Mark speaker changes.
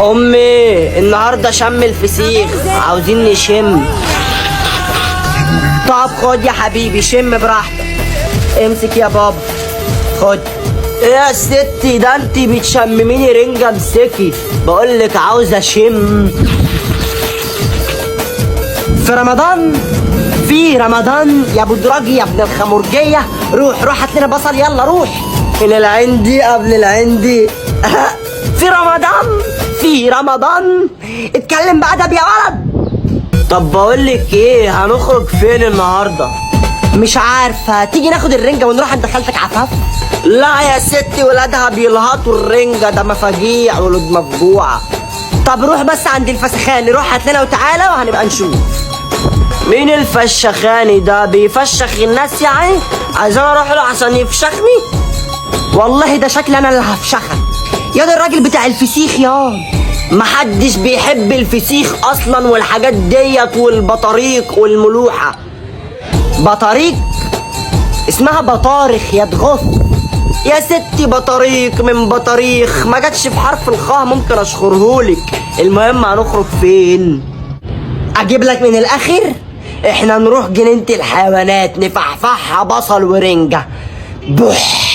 Speaker 1: امي النهارده شم الفسيخ، عاوزين نشم. طب خد يا حبيبي شم براحتك. امسك يا بابا خد. ايه يا ستي ده انت بتشمميني رنجة؟ امسكي بقولك عاوزة اشم. في رمضان يا ابو دراجي يا ابن الخمرجية، روح هات لنا بصل، يلا روح. من العندي قبل العندي. في رمضان اتكلم بأدب يا ولد. طب بقولك ايه، هنخرج فين النهارده؟ مش عارفة، تيجي ناخد الرنجة ونروح عند خالتك عفاف؟ لا يا ستي ولادها بيلهطوا الرنجة، ده مفاجيع ولد مفجوعة. طب روح بس عند الفسخاني، روح هات لنا وتعالى وهنبقى نشوف. مين الفشخاني ده؟ بيفشخ الناس يعني؟ عايزين اروح له عشان يفشخني؟ والله ده شكل انا اللي هفشخك يا ده الراجل بتاع الفسيخ يا. محدش بيحب الفسيخ اصلا والحاجات ديت والبطاريق والملوحة. بطاريق اسمها بطارخ يا تغص يا ستي. بطاريق من بطاريخ ما جاتش في حرف الخاء، ممكن اشخرهولك. المهم هنخرج فين؟ اجيب لك من الاخر، احنا نروح جنينة الحيوانات نفحفحها بصل ورنجة. بوح